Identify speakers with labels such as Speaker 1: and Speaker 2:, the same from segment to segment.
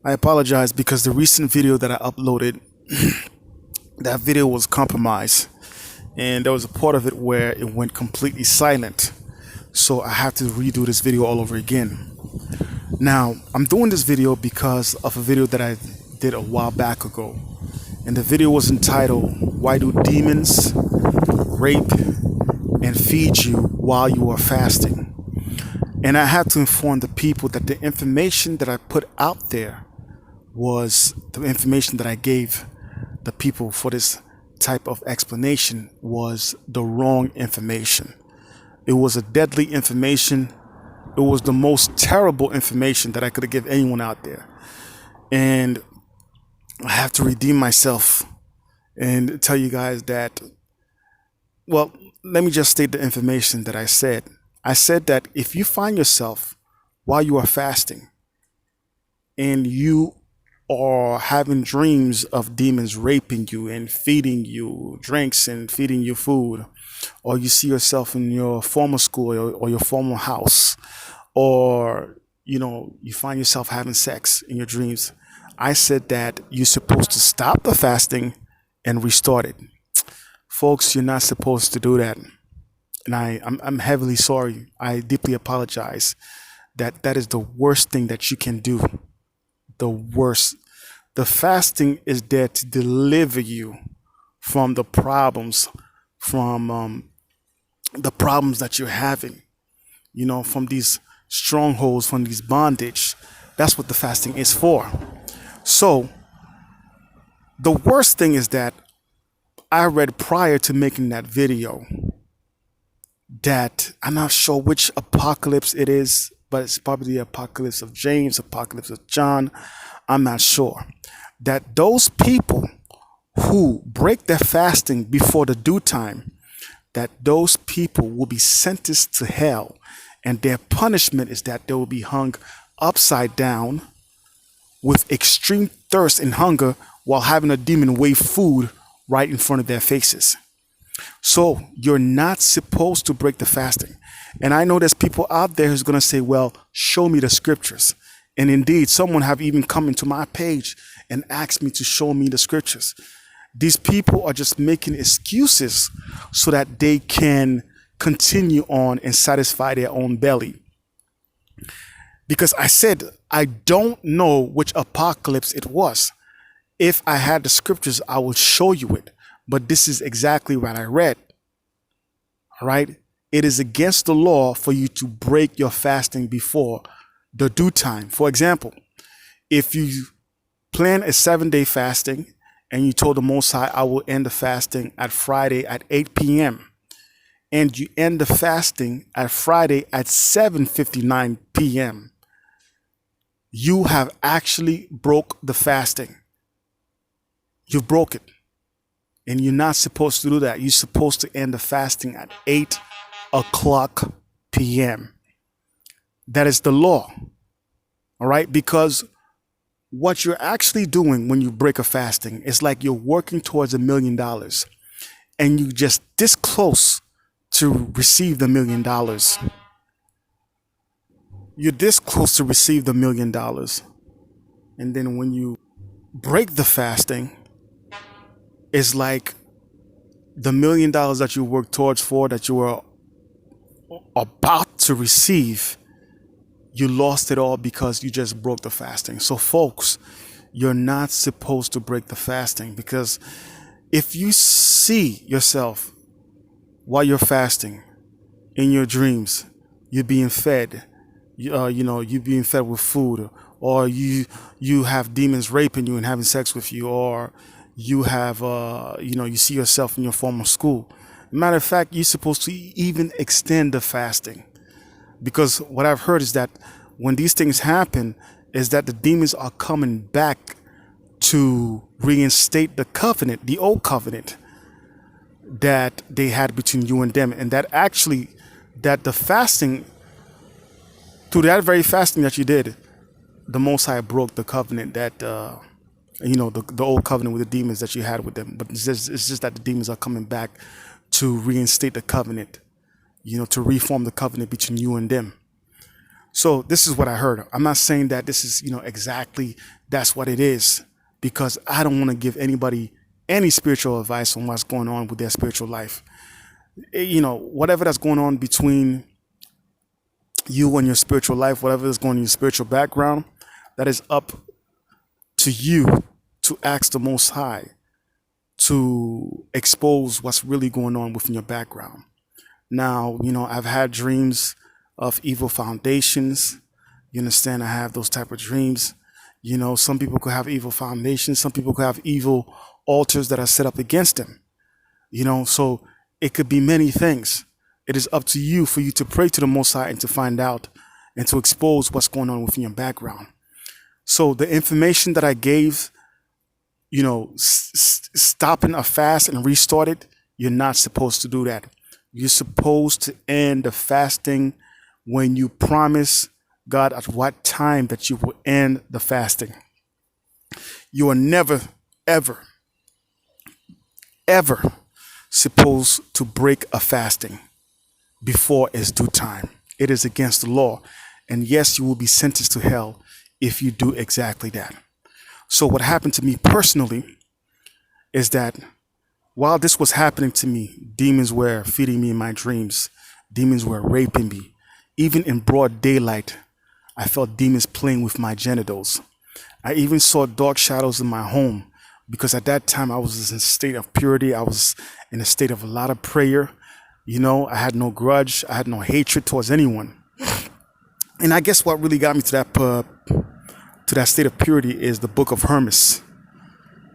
Speaker 1: I apologize because the recent video that I uploaded, that video was compromised, and there was a part of it where it went completely silent. So I have to redo this video all over again. Now, I'm doing this video because of a video that I did a while back ago. And the video was entitled, "Why Do Demons Rape and Feed You While You Are Fasting?" And I have to inform the people that the information that I put out there was the information that I gave the people for this type of explanation was the wrong information. It was a deadly information. It was the most terrible information that I could have given anyone out there. And I have to redeem myself and tell you guys that, well, let me just state the information that I said. I said that if you find yourself while you are fasting and you are having dreams of demons raping you and feeding you drinks and feeding you food, or you see yourself in your former school or your former house, or you find yourself having sex in your dreams, I said that you're supposed to stop the fasting and restart it. Folks, you're not supposed to do that. And I'm heavily sorry. I deeply apologize. That is the worst thing that you can do. The worst. The fasting is there to deliver you from the problems, from the problems that you're having, from these strongholds, from these bondage. That's what the fasting is for. So the worst thing is that I read prior to making that video that I'm not sure which apocalypse it is, but it's probably the apocalypse of James, apocalypse of John. I'm not sure. That those people who break their fasting before the due time, that those people will be sentenced to hell, and their punishment is that they will be hung upside down with extreme thirst and hunger while having a demon wave food right in front of their faces. So you're not supposed to break the fasting. And I know there's people out there who's going to say, well, show me the scriptures. And indeed, someone have even come into my page and asked me to show me the scriptures. These people are just making excuses so that they can continue on and satisfy their own belly. Because I said, I don't know which apocalypse it was. If I had the scriptures, I would show you it. But this is exactly what I read. All right. It is against the law for you to break your fasting before the due time. For example, if you plan a 7-day fasting and you told the Most High, I will end the fasting at Friday at 8 p.m. and you end the fasting at Friday at 7:59 p.m., you have actually broke the fasting. You've broke it. And you're not supposed to do that. You're supposed to end the fasting at 8 o'clock p.m. That is the law. All right? Because what you're actually doing when you break a fasting is like you're working towards $1 million. And you just this close to receive the $1 million. You're this close to receive the $1 million. And then when you break the fasting, it's like the $1 million that you worked towards for, that you were about to receive, you lost it all because you just broke the fasting. So folks, you're not supposed to break the fasting, because if you see yourself while you're fasting in your dreams, you're being fed, you're being fed with food, or you have demons raping you and having sex with you, or you have, you see yourself in your former school. Matter of fact, you're supposed to even extend the fasting, because what I've heard is that when these things happen, is that the demons are coming back to reinstate the covenant, the old covenant that they had between you and them, and that actually, that the fasting, through that very fasting that you did, the Most High broke the covenant that. The old covenant with the demons that you had with them. But it's just that the demons are coming back to reinstate the covenant, to reform the covenant between you and them. So this is what I heard. I'm not saying that this is, exactly that's what it is, because I don't want to give anybody any spiritual advice on what's going on with their spiritual life. Whatever that's going on between you and your spiritual life, whatever is going on in your spiritual background, that is up to you to ask the Most High to expose what's really going on within your background. Now, I've had dreams of evil foundations. You understand? I have those type of dreams. Some people could have evil foundations. Some people could have evil altars that are set up against them. So it could be many things. It is up to you for you to pray to the Most High and to find out and to expose what's going on within your background. So the information that I gave, stopping a fast and restart it, you're not supposed to do that. You're supposed to end the fasting when you promise God at what time that you will end the fasting. You are never, ever, ever supposed to break a fasting before its due time. It is against the law. And yes, you will be sentenced to hell if you do exactly that. So what happened to me personally is that while this was happening to me, demons were feeding me in my dreams. Demons were raping me. Even in broad daylight, I felt demons playing with my genitals. I even saw dark shadows in my home because at that time I was in a state of purity. I was in a state of a lot of prayer. I had no grudge. I had no hatred towards anyone. And I guess what really got me to that state of purity is the book of Hermas.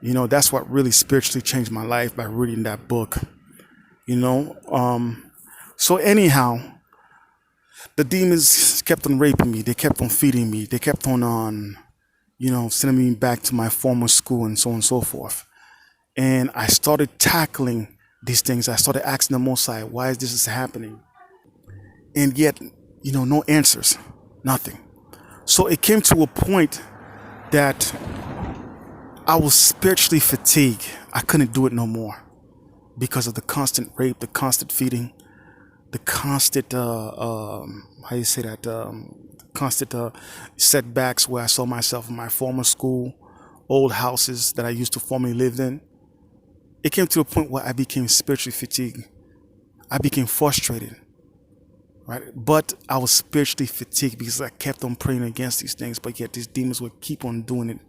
Speaker 1: That's what really spiritually changed my life, by reading that book. So anyhow, the demons kept on raping me. They kept on feeding me. They kept on, sending me back to my former school and so on and so forth. And I started tackling these things. I started asking the Most High, why is this happening? And yet, no answers, nothing. So it came to a point that I was spiritually fatigued. I couldn't do it no more because of the constant rape, the constant feeding, the constant, constant setbacks where I saw myself in my former school, old houses that I used to formerly live in. It came to a point where I became spiritually fatigued. I became frustrated, right? But I was spiritually fatigued because I kept on praying against these things, but yet these demons would keep on doing it.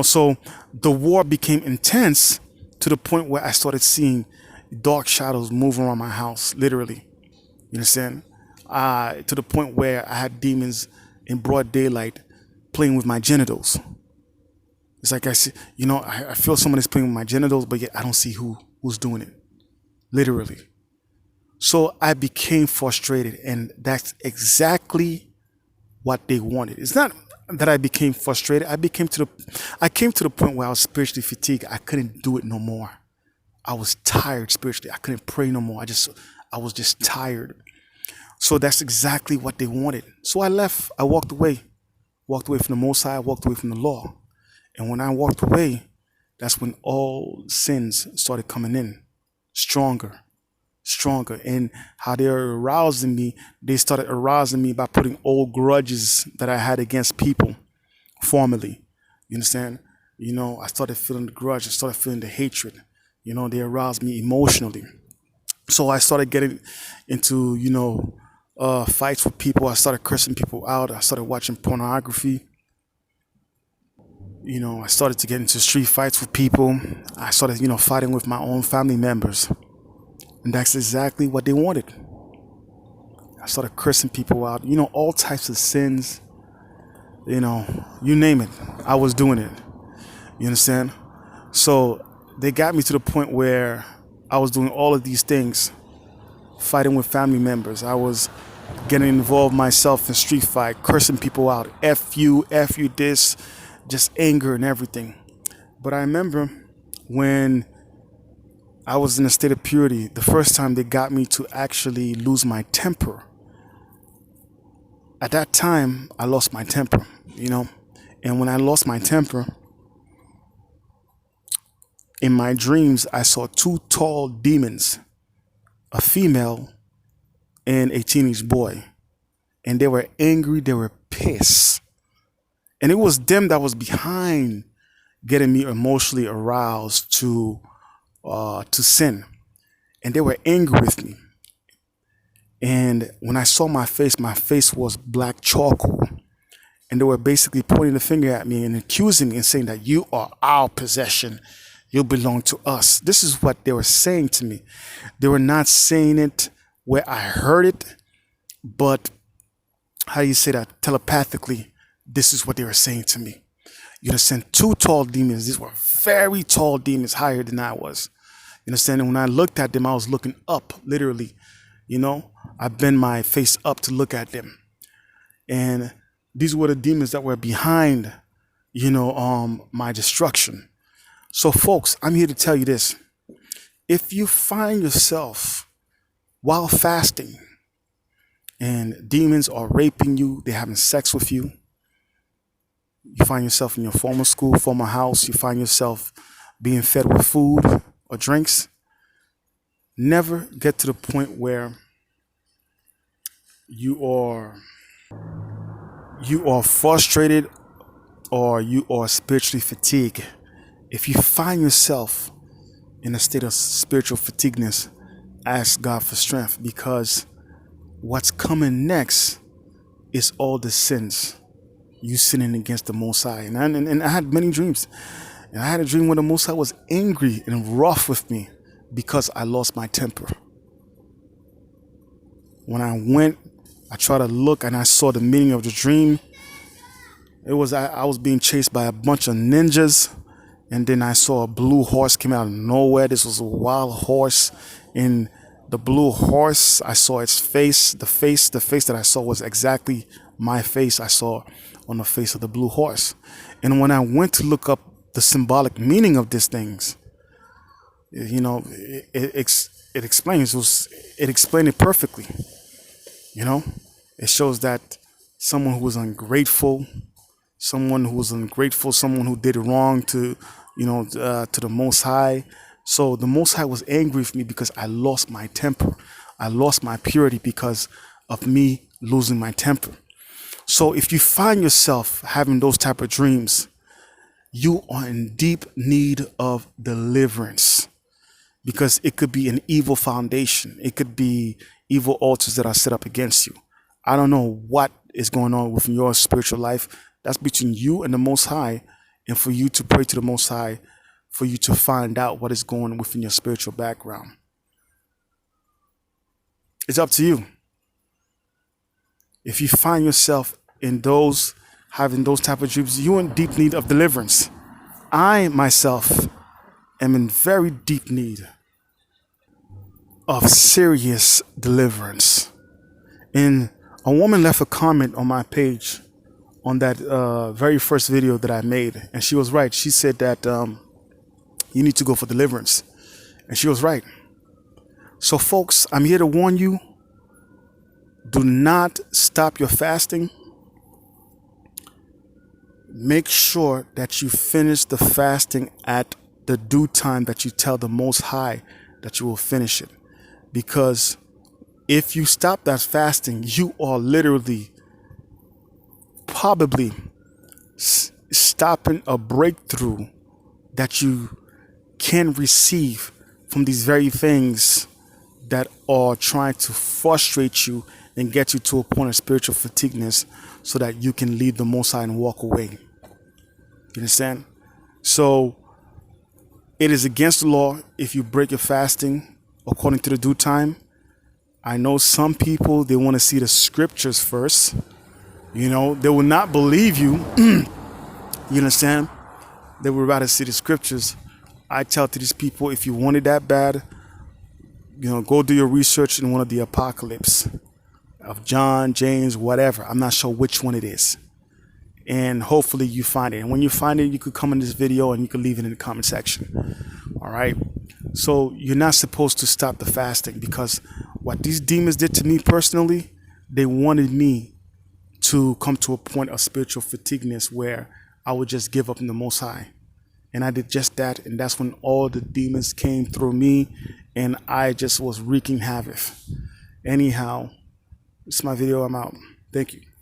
Speaker 1: So the war became intense to the point where I started seeing dark shadows move around my house, literally. You understand? To the point where I had demons in broad daylight playing with my genitals. It's like I see, I feel someone is playing with my genitals, but yet I don't see who's doing it, literally. So I became frustrated, and that's exactly what they wanted. It's not that I became frustrated. I came to the point where I was spiritually fatigued. I couldn't do it no more. I was tired spiritually. I couldn't pray no more. I was just tired. So that's exactly what they wanted. So I left. I walked away from the Most High. I walked away from the law. And when I walked away, that's when all sins started coming in, stronger. And how they were arousing me, they started arousing me by putting old grudges that I had against people formerly. You understand? I started feeling the grudge. I started feeling the hatred. They aroused me emotionally. So I started getting into, fights with people. I started cursing people out. I started watching pornography. I started to get into street fights with people. I started, fighting with my own family members. And that's exactly what they wanted. I started cursing people out, all types of sins, you name it. I was doing it. You understand? So they got me to the point where I was doing all of these things, fighting with family members. I was getting involved myself in street fight, cursing people out. F you this, just anger and everything. But I remember when I was in a state of purity, the first time they got me to actually lose my temper. At that time, I lost my temper, And when I lost my temper, in my dreams, I saw two tall demons, a female and a teenage boy. and they were angry, they were pissed. And it was them that was behind getting me emotionally aroused to sin. And they were angry with me. And when I saw my face was black charcoal. And they were basically pointing the finger at me and accusing me and saying that you are our possession. You belong to us. This is what they were saying to me. They were not saying it where I heard it, but how do you say that? Telepathically, this is what they were saying to me. You understand? Two tall demons. These were very tall demons, higher than I was. You understand? And when I looked at them, I was looking up, literally. You know, I bent my face up to look at them. And these were the demons that were behind, my destruction. So, folks, I'm here to tell you this. If you find yourself while fasting and demons are raping you, they're having sex with you, you find yourself in your former school, former house, you find yourself being fed with food or drinks, never get to the point where you are frustrated or you are spiritually fatigued. If you find yourself in a state of spiritual fatigueness, ask God for strength, because what's coming next is all the sins you sinning against the Most High. And I had many dreams. And I had a dream where the Most High was angry and rough with me because I lost my temper. When I tried to look and I saw the meaning of the dream. I was being chased by a bunch of ninjas, and then I saw a blue horse came out of nowhere. This was a wild horse. And the blue horse, I saw its face. The face that I saw was exactly my face I saw on the face of the blue horse. And when I went to look up the symbolic meaning of these things, it explained it perfectly. It shows that someone who was ungrateful, someone who did wrong to the Most High. So the Most High was angry with me because I lost my temper. I lost my purity because of me losing my temper. So if you find yourself having those type of dreams, you are in deep need of deliverance, because it could be an evil foundation. It could be evil altars that are set up against you. I don't know what is going on within your spiritual life. That's between you and the Most High, and for you to pray to the Most High, for you to find out what is going on within your spiritual background. It's up to you. If you find yourself having those type of dreams, you're in deep need of deliverance. I myself am in very deep need of serious deliverance. And a woman left a comment on my page on that very first video that I made, and she was right. She said that you need to go for deliverance, and she was right. So folks, I'm here to warn you, do not stop your fasting. Make sure that you finish the fasting at the due time that you tell the Most High that you will finish it. Because if you stop that fasting, you are literally probably stopping a breakthrough that you can receive from these very things that are trying to frustrate you and get you to a point of spiritual fatigueness, so that you can leave the Most High and walk away. You understand? So it is against the law if you break your fasting according to the due time. I know some people, they want to see the scriptures first. They will not believe you. You understand? They would rather see the scriptures. I tell to these people, if you want it that bad, go do your research in one of the apocalypse of John, James, whatever. I'm not sure which one it is. And hopefully you find it. And when you find it, you could come in this video and you can leave it in the comment section. All right. So you're not supposed to stop the fasting, because what these demons did to me personally, they wanted me to come to a point of spiritual fatigueness where I would just give up in the Most High. And I did just that. And that's when all the demons came through me and I just was wreaking havoc. Anyhow, it's my video. I'm out. Thank you.